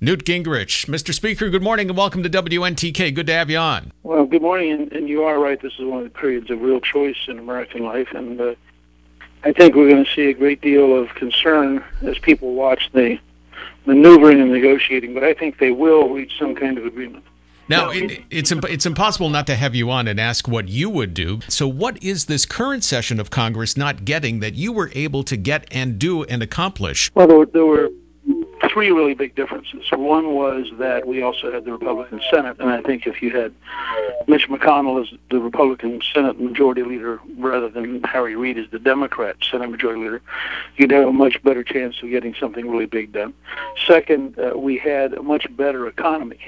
Newt Gingrich. Mr. Speaker, good morning and welcome to WNTK. Good to have you on. Well, good morning, and you are right. This is one of the periods of real choice in American life, and I think we're going to see a great deal of concern as people watch the maneuvering and negotiating, but I think they will reach some kind of agreement. Now, it's impossible not to have you on and ask what you would do. So what is this current session of Congress not getting that you were able to get and do and accomplish? Well, there were three really big differences. One was that we also had the Republican Senate, and I think if you had Mitch McConnell as the Republican Senate Majority Leader rather than Harry Reid as the Democrat Senate Majority Leader, you'd have a much better chance of getting something really big done. Second, we had a much better economy.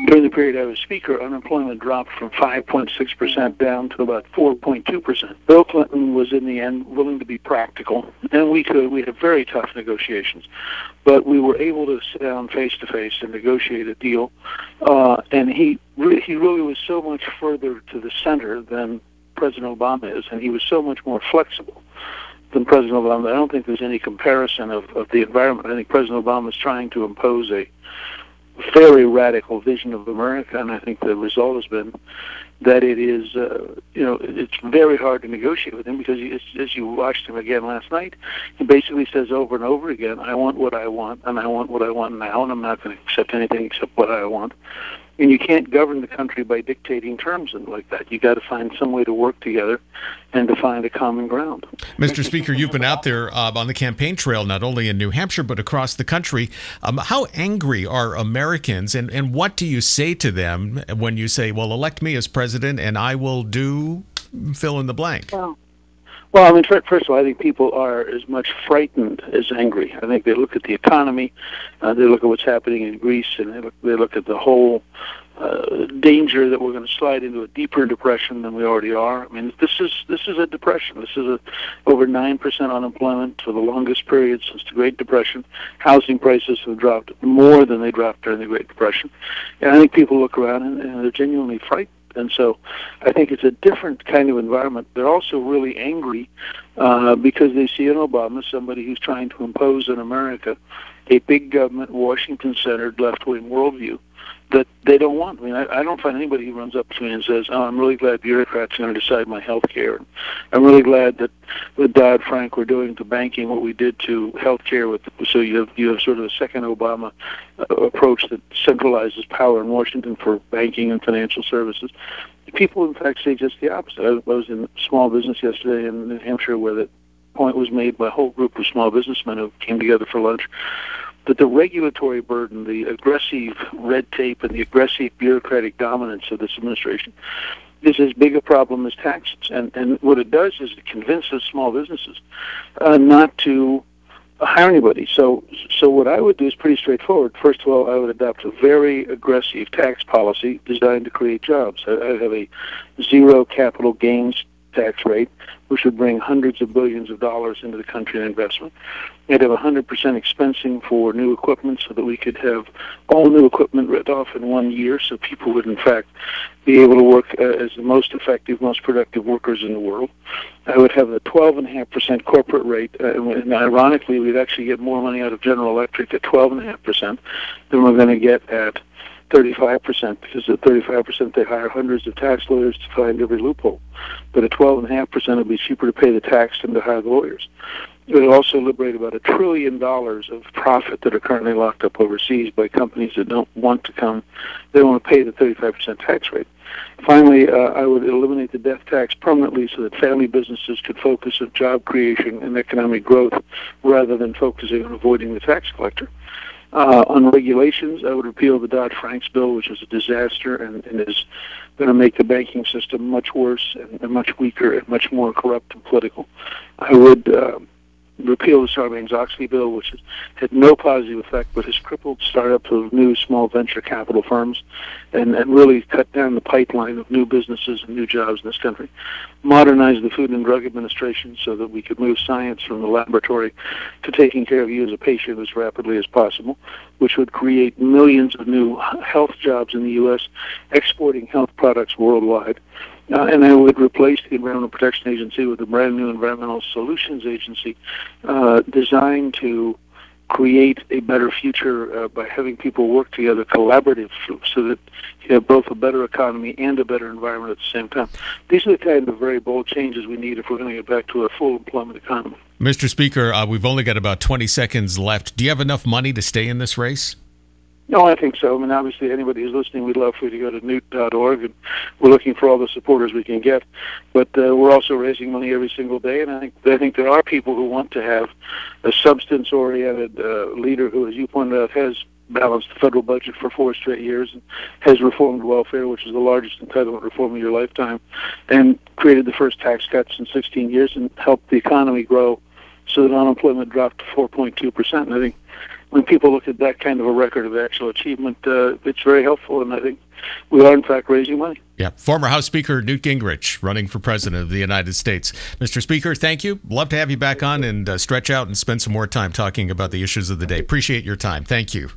During the period I was Speaker, unemployment dropped from 5.6% down to about 4.2%. Bill Clinton was, in the end, willing to be practical, and we had very tough negotiations. But we were able to sit down face-to-face and negotiate a deal, and he really was so much further to the center than President Obama is, and he was so much more flexible than President Obama. I don't think there's any comparison of the environment. I think President Obama is trying to impose a very radical vision of America, and I think the result has been that it is, it's very hard to negotiate with him because, as you watched him again last night, he basically says over and over again, I want what I want, and I want what I want now, and I'm not going to accept anything except what I want. And you can't govern the country by dictating terms and like that. You got to find some way to work together and to find a common ground. Mr. Speaker, you've been out there on the campaign trail, not only in New Hampshire, but across the country. How angry are Americans, and what do you say to them when you say, well, elect me as president and I will do fill in the blank? Well, I mean, first of all, I think people are as much frightened as angry. I think they look at the economy, they look at what's happening in Greece, and they look at the whole danger that we're going to slide into a deeper depression than we already are. I mean, this is a depression. This is over 9% unemployment for the longest period since the Great Depression. Housing prices have dropped more than they dropped during the Great Depression. And I think people look around and they're genuinely frightened. And so I think it's a different kind of environment. They're also really angry because they see in Obama somebody who's trying to impose on America a big government, Washington-centered, left-wing worldview that they don't want. I mean, I don't find anybody who runs up to me and says, I'm really glad bureaucrats are going to decide my health care. I'm really glad that with Dodd-Frank we're doing to banking what we did to health care. So you have sort of a second Obama approach that centralizes power in Washington for banking and financial services. People, in fact, say just the opposite. I was in small business yesterday in New Hampshire where the point was made by a whole group of small businessmen who came together for lunch that the regulatory burden, the aggressive red tape, and the aggressive bureaucratic dominance of this administration is as big a problem as taxes. And what it does is it convinces small businesses not to hire anybody. So what I would do is pretty straightforward. First of all, I would adopt a very aggressive tax policy designed to create jobs. I have a zero capital gains tax rate, which would bring hundreds of billions of dollars into the country in investment. I'd have 100% expensing for new equipment so that we could have all new equipment written off in 1 year so people would, in fact, be able to work as the most effective, most productive workers in the world. I would have a 12.5% corporate rate, and ironically, we'd actually get more money out of General Electric at 12.5% than we're going to get at 35%, because at 35% they hire hundreds of tax lawyers to find every loophole. But at 12.5% it would be cheaper to pay the tax than to hire the lawyers. It would also liberate about $1 trillion of profit that are currently locked up overseas by companies that don't want to come. They don't want to pay the 35% tax rate. Finally, I would eliminate the death tax permanently so that family businesses could focus on job creation and economic growth rather than focusing on avoiding the tax collector. On regulations, I would repeal the Dodd-Frank bill, which is a disaster and is going to make the banking system much worse and much weaker and much more corrupt and political. I would repeal the Sarbanes-Oxley bill, which has had no positive effect but has crippled startups of new small venture capital firms and really cut down the pipeline of new businesses and new jobs in this country. Modernize the Food and Drug Administration so that we could move science from the laboratory to taking care of you as a patient as rapidly as possible, which would create millions of new health jobs in the U.S., exporting health products worldwide. And I would replace the Environmental Protection Agency with a brand new Environmental Solutions Agency designed to create a better future by having people work together collaboratively so that you have both a better economy and a better environment at the same time. These are the kind of very bold changes we need if we're going to get back to a full employment economy. Mr. Speaker, we've only got about 20 seconds left. Do you have enough money to stay in this race? No, I think so. I mean, obviously, anybody who's listening, we'd love for you to go to newt.org, and we're looking for all the supporters we can get. But we're also raising money every single day, and I think there are people who want to have a substance-oriented leader who, as you pointed out, has balanced the federal budget for 4 straight years and has reformed welfare, which is the largest entitlement reform of your lifetime, and created the first tax cuts in 16 years and helped the economy grow so that unemployment dropped to 4.2%. And I think when people look at that kind of a record of actual achievement, it's very helpful, and I think we are, in fact, raising money. Yeah. Former House Speaker Newt Gingrich running for President of the United States. Mr. Speaker, thank you. Love to have you back on and stretch out and spend some more time talking about the issues of the day. Appreciate your time. Thank you.